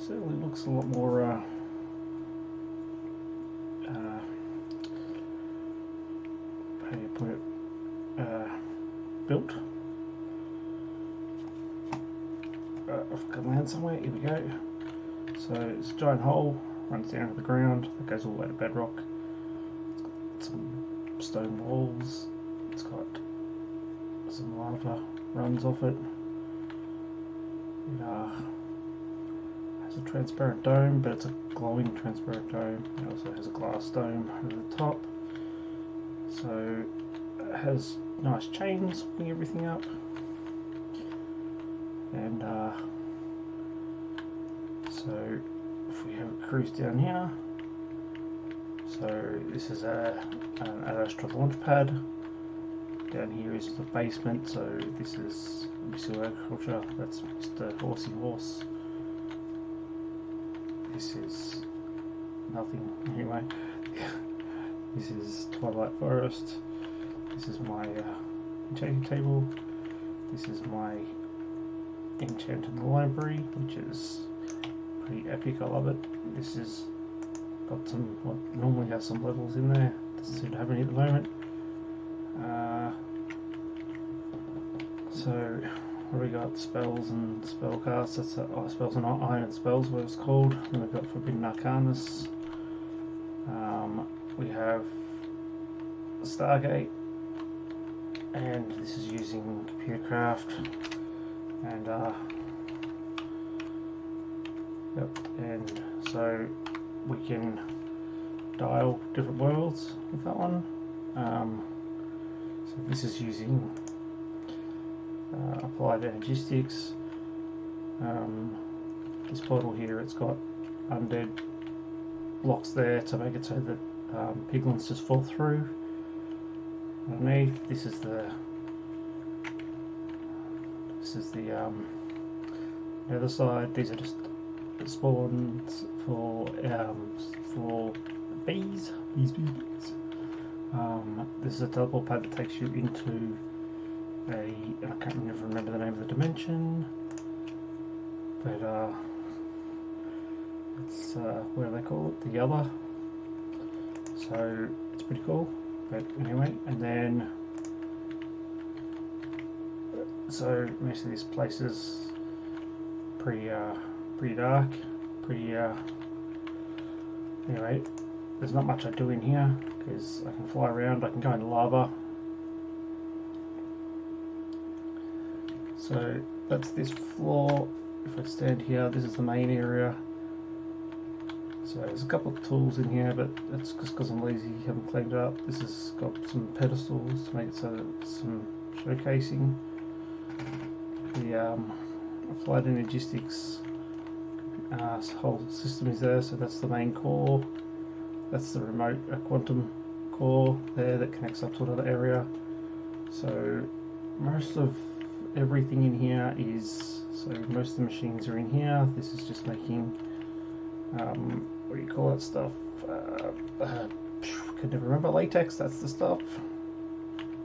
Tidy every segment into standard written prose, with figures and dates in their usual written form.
certainly looks a lot more how do you put it, built. I've got land somewhere, here we go. So it's a giant hole, runs down to the ground, that goes all the way to bedrock. It's got some stone walls, it's got some lava runs off it. It has a transparent dome, but it's a glowing transparent dome. It also has a glass dome over the top. So it has nice chains holding everything up. And so if we have a cruise down here, so this is an astro launch pad. Down here is the basement, so this is Missile Agriculture, that's Mr. Horsey Horse. This is nothing anyway. This is Twilight Forest. This is my enchanting table. This is my enchanted library, which is pretty epic, I love it. This is got some, what normally has some levels in there, doesn't seem to have any at the moment. So what have we got? Spells and spellcasts. That's spells and iron spells, what it's called. Then we've got Forbidden Arcanus. We have Stargate, and this is using Computercraft, and yep. And so we can dial different worlds with that one. So this is using applied energistics. This portal here, it's got undead blocks there to make it so that piglins just fall through underneath. This is the other side. These are just spawns for bees. Bees. This is a teleport pad that takes you into and I can't remember the name of the dimension, but it's what do they call it? The other. So it's pretty cool. But anyway, and then so most of this place is pretty dark. Anyway, there's not much I do in here because I can fly around. I can go into lava. So that's this floor. If I stand here, this is the main area. So there's a couple of tools in here, but that's just because I'm lazy, haven't cleaned it up. This has got some pedestals to make it so that it's some showcasing. The applied energistics whole system is there, so that's the main core. That's the remote quantum core there that connects up to another area. So most of everything in here is, so most of the machines are in here. This is just making what do you call that stuff? Could never remember. Latex, that's the stuff.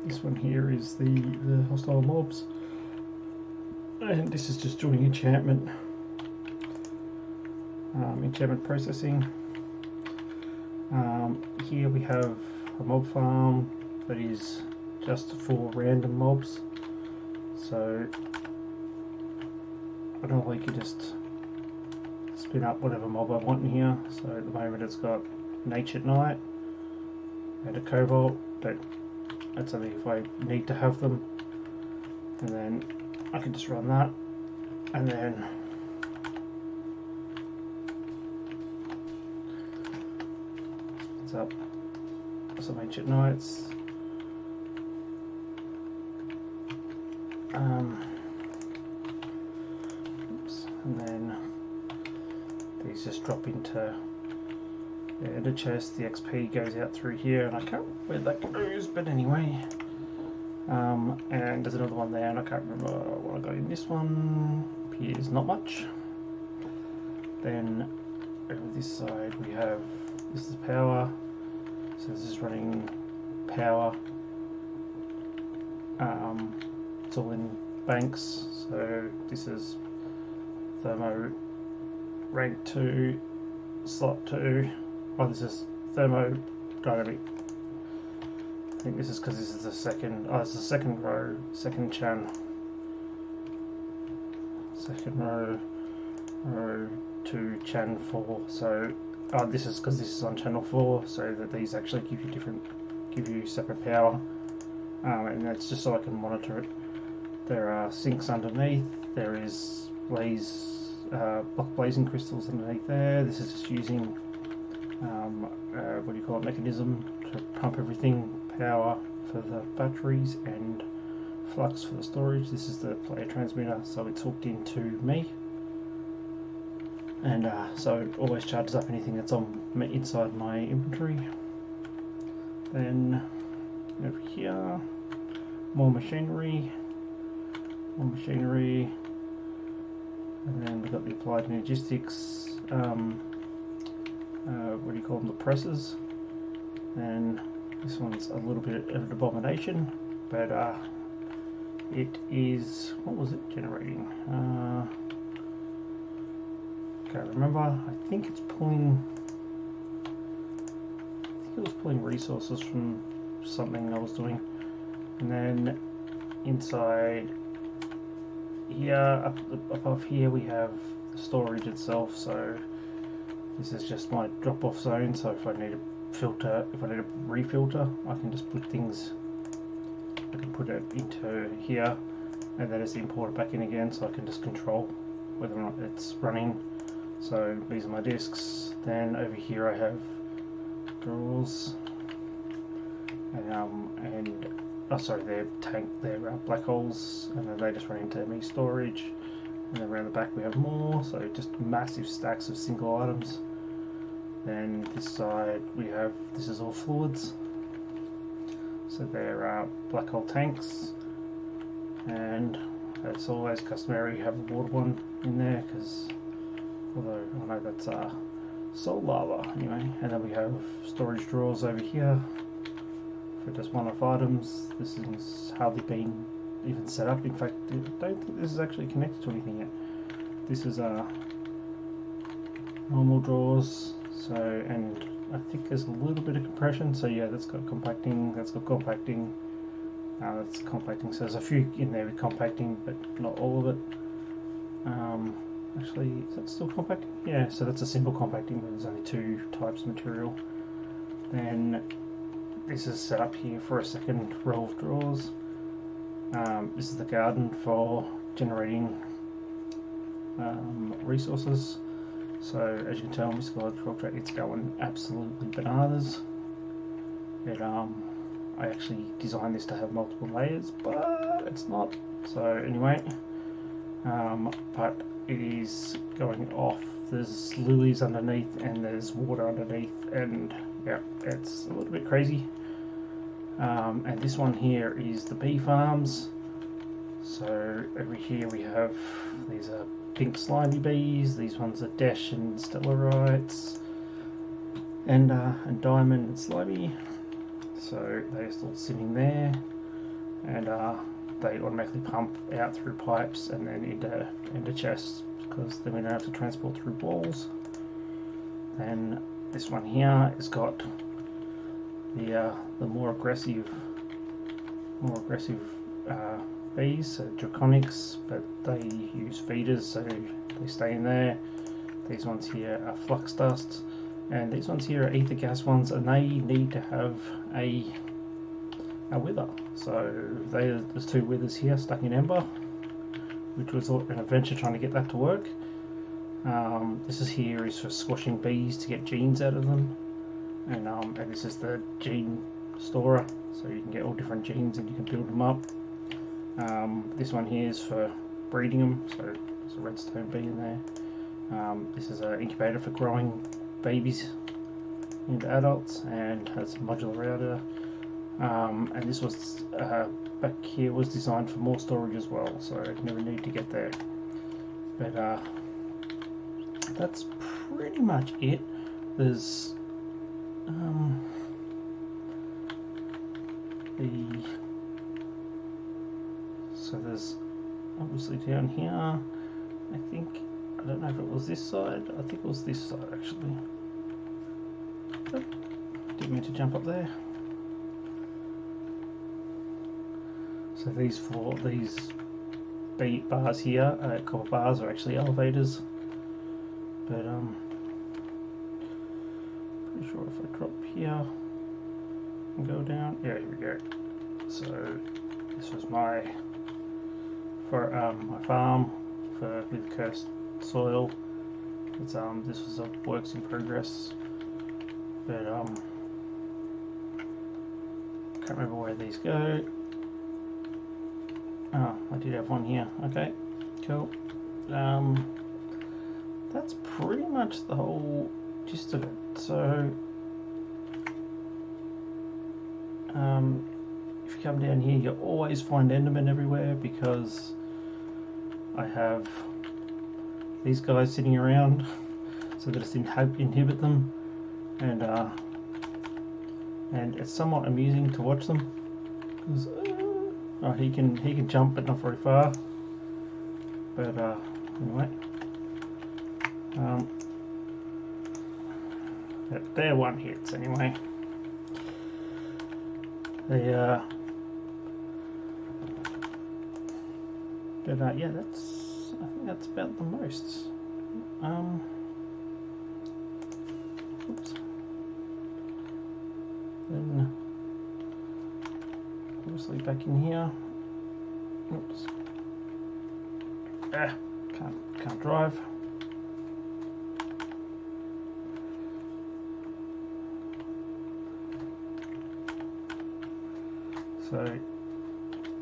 This one here is the hostile mobs, and this is just doing enchantment processing. Here we have a mob farm that is just for random mobs. So I normally can just spin up whatever mob I want in here. So at the moment it's got an Ancient Knight and a Cobalt, but that's only if I need to have them. And then I can just run that, and then it's up some Ancient Knights. Oops. And then these just drop into the chest. The XP goes out through here, and I can't remember where that goes, but anyway. And there's another one there, and I can't remember what I got in this one. Appears not much. Then over this side we have, this is power, so this is running power. It's all in banks, so this is thermo rank 2, slot 2. Oh, this is thermodynamic. I think this is because this is the second. Oh, it's the second row, second chan. Second row, row 2, chan 4. So, this is because this is on channel 4, so that these actually give you separate power, and that's just so I can monitor it. There are sinks underneath. There is block blazing crystals underneath there. This is just using what do you call it, mechanism to pump everything, power for the batteries and flux for the storage. This is the player transmitter, so it's hooked into me, and so it always charges up anything that's on inside my inventory. Then over here, more machinery, and then we've got the applied energistics, what do you call them, the presses, and this one's a little bit of an abomination, but it is, what was it generating? Can't remember. I think it was pulling resources from something I was doing. And then inside here, up above here, we have the storage itself. So this is just my drop-off zone. So if I need to refilter, I can just put things. I can put it into here, and then it's imported back in again. So I can just control whether or not it's running. So these are my discs. Then over here I have drawers, and oh sorry, they're black holes, and then they just run into me storage. And then around the back we have more, so just massive stacks of single items. Then this side we have, this is all fluids, so they're black hole tanks, and as always customary, have a water one in there, because although I know that's salt lava anyway. And then we have storage drawers over here for just one-off items. This has hardly been even set up. In fact, I don't think this is actually connected to anything yet. This is normal drawers. So, and I think there's a little bit of compression. So yeah, that's got compacting. That's got compacting. That's compacting. So there's a few in there with compacting, but not all of it. Actually, is that still compacting? Yeah, so that's a simple compacting, but there's only 2 types of material. Then this is set up here for a second row of drawers. This is the garden for generating resources. So as you can tell, Minecolonies, it's going absolutely bananas. I actually designed this to have multiple layers, but it's not. So anyway, but it is going off. There's lilies underneath and there's water underneath, and yeah, it's a little bit crazy. And this one here is the bee farms. So over here we have, these are pink slimy bees, these ones are Desh and Stellarites, and diamond and slimy. So they're still sitting there, and they automatically pump out through pipes and then into chests, because then we don't have to transport through walls. Then this one here has got the more aggressive bees, so draconics, but they use feeders, so they stay in there. These ones here are flux dust, and these ones here are ether gas ones, and they need to have a wither. So there's 2 withers here stuck in ember, which was an adventure trying to get that to work. This is for squashing bees to get genes out of them, and this is the gene storer, so you can get all different genes and you can build them up. This one here is for breeding them, so there's a redstone bee in there. This is an incubator for growing babies into adults, and has a modular router. And this was back here was designed for more storage as well, so I never need to get there. But that's pretty much it. There's so there's obviously down here, I think I don't know if it was this side. I think it was this side actually. Oh, didn't mean to jump up there. So these beat bars here, copper bars, are actually elevators. But pretty sure if I drop here and go down, yeah, here we go. So this was my farm with cursed soil. It's this was a works in progress, but can't remember where these go. Oh, I did have one here. Okay, cool. That's pretty much the whole gist of it. So if you come down here, you'll always find Endermen everywhere because I have these guys sitting around so that it's inhibit them, and it's somewhat amusing to watch them because he can jump but not very far. But anyway, they're one hits anyway. They but yeah, I think that's about the most. Oops. Then obviously back in here. Oops. Can't drive. So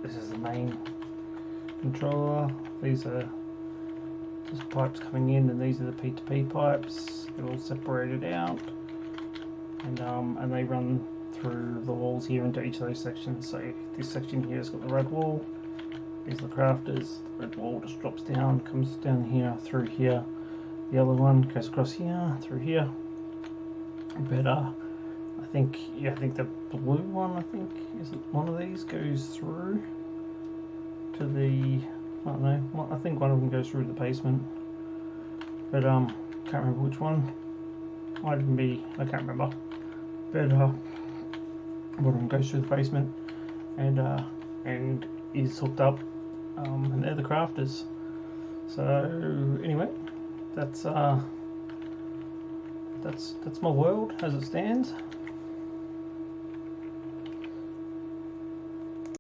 this is the main controller. These are just pipes coming in, and these are the P2P pipes. They're all separated out, and they run through the walls here into each of those sections. So this section here has got the red wall. These are the crafters. The red wall just drops down, comes down here, through here. The other one goes across here, through here. But I think the blue one, is it one of these goes through to the, I don't know, I think one of them goes through the basement, but can't remember which one. I can't remember, but one of them goes through the basement and is hooked up, and they're the crafters. So anyway, that's my world as it stands.